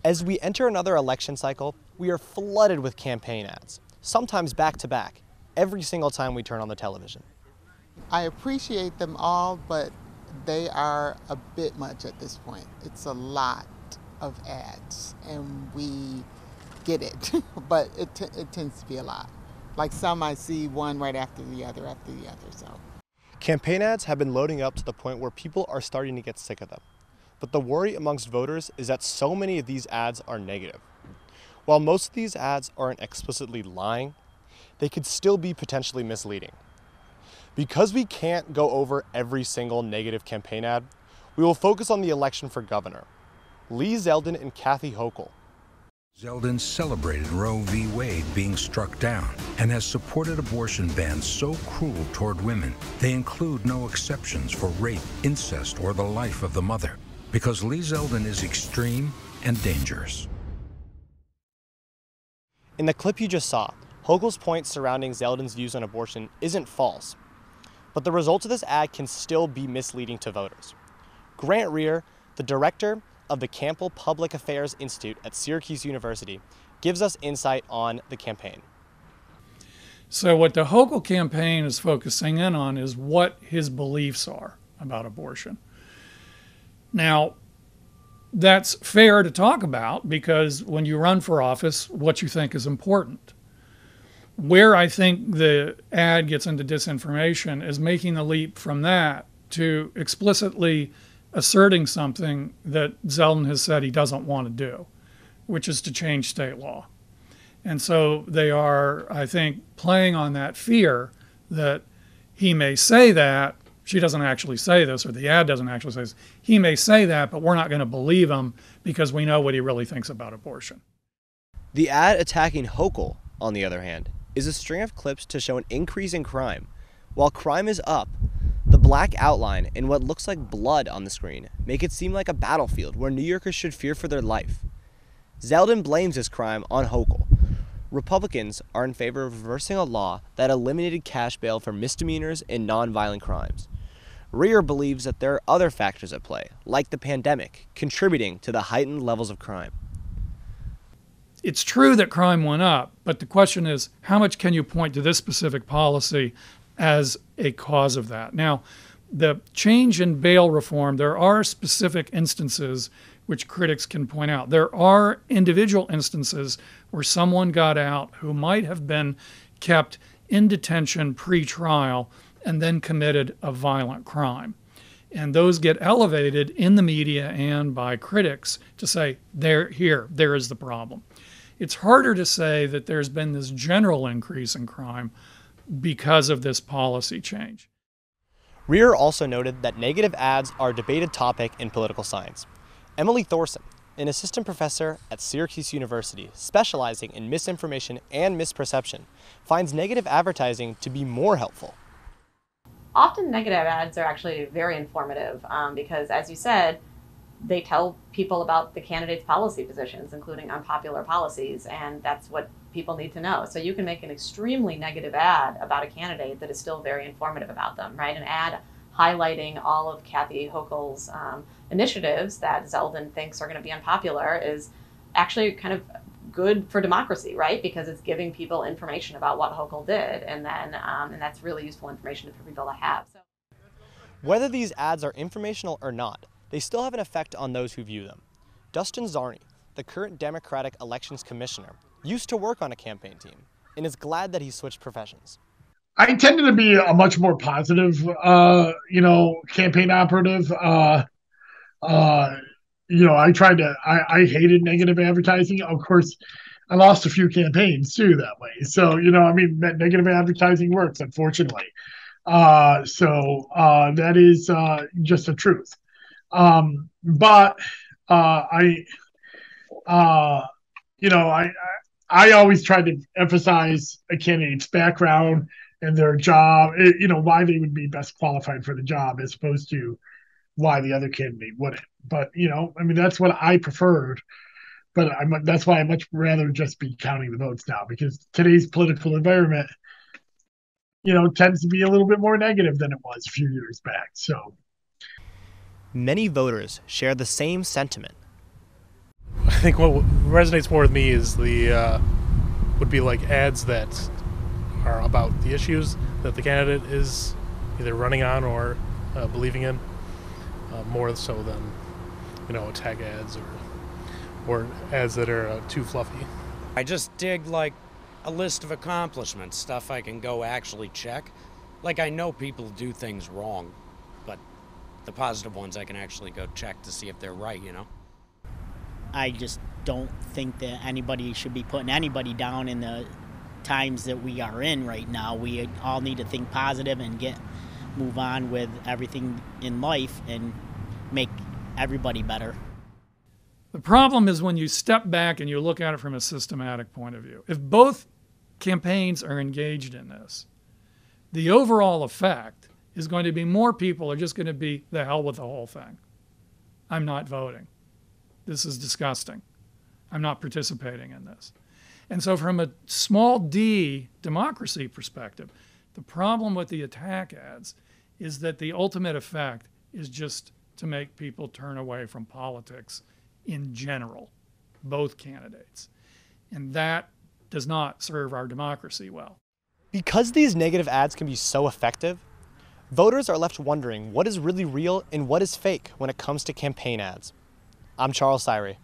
As we enter another election cycle, we are flooded with campaign ads, sometimes back to back, every single time we turn on the television. I appreciate them all, but they are a bit much at this point. It's a lot of ads, and we get it, but it tends to be a lot. Like some I see one right after the other, so. Campaign ads have been loading up to the point where people are starting to get sick of them. But the worry amongst voters is that so many of these ads are negative. While most of these ads aren't explicitly lying, they could still be potentially misleading. Because we can't go over every single negative campaign ad, we will focus on the election for governor. Lee Zeldin and Kathy Hochul. Zeldin celebrated Roe v. Wade being struck down and has supported abortion bans so cruel toward women they include no exceptions for rape, incest, or the life of the mother, because Lee Zeldin is extreme and dangerous. In the clip you just saw, Hochul's point surrounding Zeldin's views on abortion isn't false, but the results of this ad can still be misleading to voters. Grant Rear, the director of the Campbell Public Affairs Institute at Syracuse University, gives us insight on the campaign. So what the Hochul campaign is focusing in on is what his beliefs are about abortion. Now, that's fair to talk about because when you run for office, what you think is important. Where I think the ad gets into disinformation is making the leap from that to explicitly asserting something that Zeldin has said he doesn't want to do, which is to change state law. And so they are, I think, playing on that fear that he may say that. She doesn't actually say this, or the ad doesn't actually say this. He may say that, but we're not going to believe him because we know what he really thinks about abortion. The ad attacking Hochul, on the other hand, is a string of clips to show an increase in crime. While crime is up, the black outline and what looks like blood on the screen make it seem like a battlefield where New Yorkers should fear for their life. Zeldin blames his crime on Hochul. Republicans are in favor of reversing a law that eliminated cash bail for misdemeanors and nonviolent crimes. Rear believes that there are other factors at play, like the pandemic, contributing to the heightened levels of crime. It's true that crime went up, but the question is, how much can you point to this specific policy as a cause of that? Now, the change in bail reform, there are specific instances which critics can point out. There are individual instances where someone got out who might have been kept in detention pre-trial and then committed a violent crime. And those get elevated in the media and by critics to say, there is the problem. It's harder to say that there's been this general increase in crime because of this policy change. Rear also noted that negative ads are a debated topic in political science. Emily Thorson, an assistant professor at Syracuse University specializing in misinformation and misperception, finds negative advertising to be more helpful. Often negative ads are actually very informative because, as you said, they tell people about the candidate's policy positions, including unpopular policies, and that's what people need to know. So you can make an extremely negative ad about a candidate that is still very informative about them, right? An ad highlighting all of Kathy Hochul's initiatives that Zeldin thinks are going to be unpopular is actually kind of good for democracy, right? Because it's giving people information about what Hochul did, and then and that's really useful information for people to have. So, whether these ads are informational or not, they still have an effect on those who view them. Dustin Zarni, the current Democratic Elections Commissioner, used to work on a campaign team and is glad that he switched professions. I tended to be a much more positive, campaign operative. I hated negative advertising. Of course, I lost a few campaigns too that way. So, negative advertising works, unfortunately. That is just the truth. I always tried to emphasize a candidate's background and their job, why they would be best qualified for the job as opposed to why the other candidate wouldn't. But, that's what I preferred. But that's why I much rather just be counting the votes now, because today's political environment, tends to be a little bit more negative than it was a few years back. So many voters share the same sentiment. I think what resonates more with me is the would be like ads that are about the issues that the candidate is either running on or believing in, more so than attack ads or ads that are too fluffy. I just dig like a list of accomplishments, stuff I can go actually check. Like I know people do things wrong, but the positive ones I can actually go check to see if they're right, I just don't think that anybody should be putting anybody down in the times that we are in right now. We all need to think positive and move on with everything in life and make everybody better. The problem is when you step back and you look at it from a systematic point of view. If both campaigns are engaged in this, the overall effect is going to be more people are just going to be the hell with the whole thing. I'm not voting. This is disgusting. I'm not participating in this. And so from a small d democracy perspective, the problem with the attack ads is that the ultimate effect is just to make people turn away from politics in general, both candidates. And that does not serve our democracy well. Because these negative ads can be so effective, voters are left wondering what is really real and what is fake when it comes to campaign ads. I'm Charles Sirey.